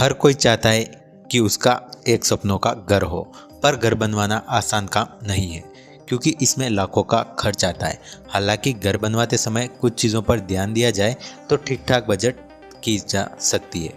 हर कोई चाहता है कि उसका एक सपनों का घर हो, पर घर बनवाना आसान काम नहीं है क्योंकि इसमें लाखों का खर्च आता है। हालांकि घर बनवाते समय कुछ चीज़ों पर ध्यान दिया जाए तो ठीक ठाक बजट की जा सकती है,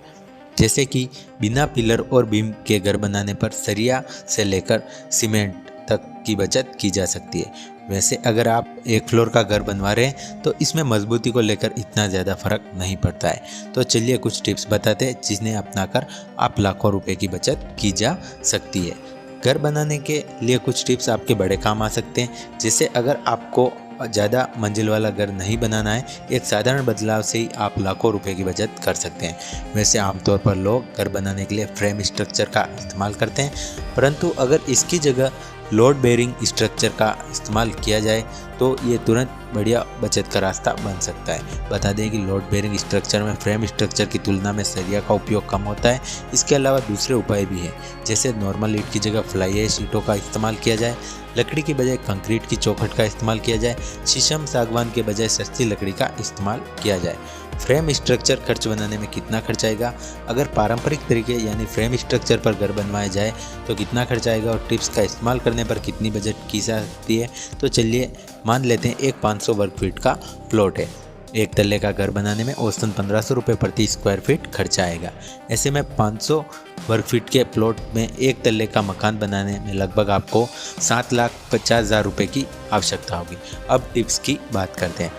जैसे कि बिना पिलर और बीम के घर बनाने पर सरिया से लेकर सीमेंट तक की बचत की जा सकती है। वैसे अगर आप एक फ्लोर का घर बनवा रहे हैं तो इसमें मजबूती को लेकर इतना ज़्यादा फर्क नहीं पड़ता है। तो चलिए कुछ टिप्स बताते हैं जिन्हें अपनाकर आप लाखों रुपए की बचत की जा सकती है। घर बनाने के लिए कुछ टिप्स आपके बड़े काम आ सकते हैं, जैसे अगर आपको ज़्यादा मंजिल वाला घर नहीं बनाना है, एक साधारण बदलाव से ही आप लाखों रुपए की बचत कर सकते हैं। वैसे आमतौर पर लोग घर बनाने के लिए फ्रेम स्ट्रक्चर का इस्तेमाल करते हैं, परंतु अगर इसकी जगह लोड बेयरिंग स्ट्रक्चर का इस्तेमाल किया जाए तो ये तुरंत बढ़िया बचत का रास्ता बन सकता है। बता दें कि लोड बेयरिंग स्ट्रक्चर में फ्रेम स्ट्रक्चर की तुलना में सरिया का उपयोग कम होता है। इसके अलावा दूसरे उपाय भी हैं, जैसे नॉर्मल ईंट की जगह फ्लाई ऐश ईंटों का इस्तेमाल किया जाए, लकड़ी की बजाय कंक्रीट की चौखट का इस्तेमाल किया जाए, शीशम सागवान के बजाय सस्ती लकड़ी का इस्तेमाल किया जाए। फ्रेम स्ट्रक्चर खर्च बनाने में कितना खर्च आएगा, अगर पारंपरिक तरीके यानी फ्रेम स्ट्रक्चर पर घर बनवाया जाए तो कितना खर्च आएगा और टिप्स का इस्तेमाल करने पर कितनी बचत की जा सकती है। तो चलिए मान लेते हैं एक 500 वर्ग फीट का प्लॉट है। एक तल्ले का घर बनाने में औसतन 1500 रुपये प्रति स्क्वायर फीट खर्चा आएगा। ऐसे में 500 वर्ग फीट के प्लॉट में एक तल्ले का मकान बनाने में लगभग आपको 7,50,000 रुपये की आवश्यकता होगी। अब टिप्स की बात करते हैं।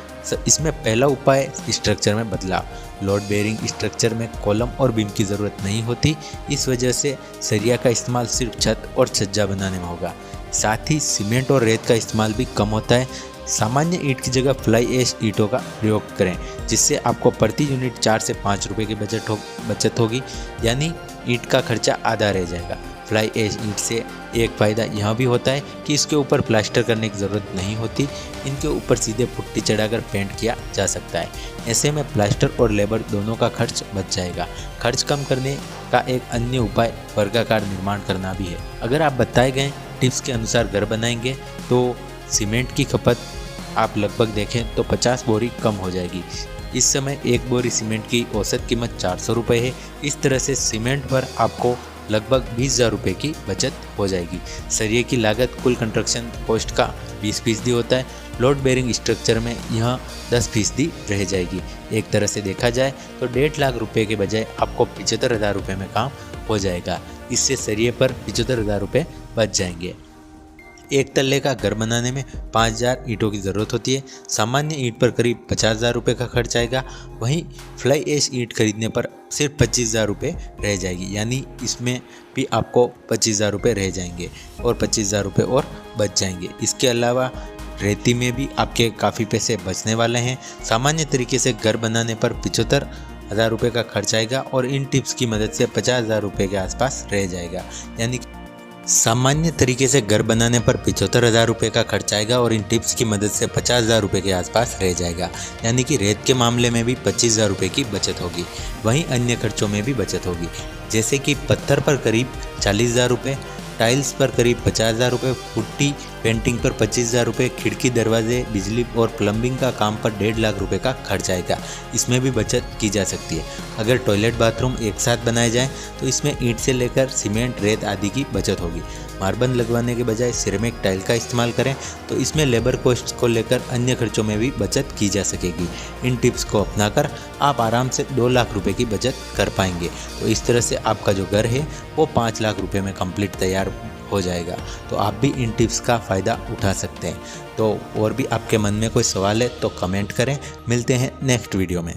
इसमें पहला उपाय स्ट्रक्चर में बदलाव। लोड बेयरिंग स्ट्रक्चर में कॉलम और बीम की ज़रूरत नहीं होती, इस वजह से सरिया का इस्तेमाल सिर्फ छत और छज्जा बनाने में होगा। साथ ही सीमेंट और रेत का इस्तेमाल भी कम होता है। सामान्य ईंट की जगह फ्लाई ऐश ईंटों का प्रयोग करें, जिससे आपको प्रति यूनिट 4 से 5 रुपये की बचत होगी, यानी ईंट का खर्चा आधा रह जाएगा। फ्लाई ऐश ईंट से एक फ़ायदा यह भी होता है कि इसके ऊपर प्लास्टर करने की ज़रूरत नहीं होती, इनके ऊपर सीधे पुट्टी चढ़ाकर पेंट किया जा सकता है। ऐसे में प्लास्टर और लेबर दोनों का खर्च बच जाएगा। खर्च कम करने का एक अन्य उपाय वर्गाकार निर्माण करना भी है। अगर आप बताए गए टिप्स के अनुसार घर बनाएंगे तो सीमेंट की खपत आप लगभग देखें तो 50 बोरी कम हो जाएगी। इस समय एक बोरी सीमेंट की औसत कीमत 400 रुपये है। इस तरह से सीमेंट पर आपको लगभग 20,000 रुपये की बचत हो जाएगी। सरिये की लागत कुल कंस्ट्रक्शन कॉस्ट का 20% होता है। लोड बेयरिंग स्ट्रक्चर में यह 10% रह जाएगी। एक तरह से देखा जाए तो 1.5 लाख रुपये के बजाय आपको 75,000 रुपये में काम हो जाएगा। इससे सरिये पर 75,000 रुपये बच जाएंगे। एक तल्ले का घर बनाने में 5,000 ईंटों की ज़रूरत होती है। सामान्य ईंट पर करीब 50,000 रुपये का खर्च आएगा। वहीं फ्लाई ऐश ईंट खरीदने पर सिर्फ 25,000 रुपये रह जाएगी, यानी इसमें भी आपको 25,000 रुपये रह जाएंगे और 25,000 रुपये और बच जाएंगे। इसके अलावा रेती में भी आपके काफ़ी पैसे बचने वाले हैं। सामान्य तरीके से घर बनाने पर 75,000 रुपये का खर्च आएगा और इन टिप्स की मदद से 50,000 रुपये के आसपास रह जाएगा। यानी सामान्य तरीके से घर बनाने पर 75,000 रुपये का खर्च आएगा और इन टिप्स की मदद से 50,000 रुपये के आसपास रह जाएगा। यानी कि रेत के मामले में भी 25,000 रुपये की बचत होगी। वहीं अन्य खर्चों में भी बचत होगी, जैसे कि पत्थर पर करीब 40,000 रुपये, टाइल्स पर करीब 50,000 रुपये, पुट्टी पेंटिंग पर 25,000 रुपये, खिड़की दरवाजे बिजली और प्लम्बिंग का काम पर 1.5 लाख रुपये का खर्च आएगा। इसमें भी बचत की जा सकती है। अगर टॉयलेट बाथरूम एक साथ बनाए जाएं तो इसमें ईंट से लेकर सीमेंट रेत आदि की बचत होगी। मार्बल लगवाने के बजाय सिरेमिक टाइल का इस्तेमाल करें तो इसमें लेबर कॉस्ट को लेकर अन्य खर्चों में भी बचत की जा सकेगी। इन टिप्स को अपनाकर आप आराम से 2 लाख रुपये की बचत कर पाएंगे। तो इस तरह से आपका जो घर है वो 5 लाख रुपये में कंप्लीट तैयार हो जाएगा। तो आप भी इन टिप्स का फ़ायदा उठा सकते हैं। तो और भी आपके मन में कोई सवाल है तो कमेंट करें। मिलते हैं नेक्स्ट वीडियो में।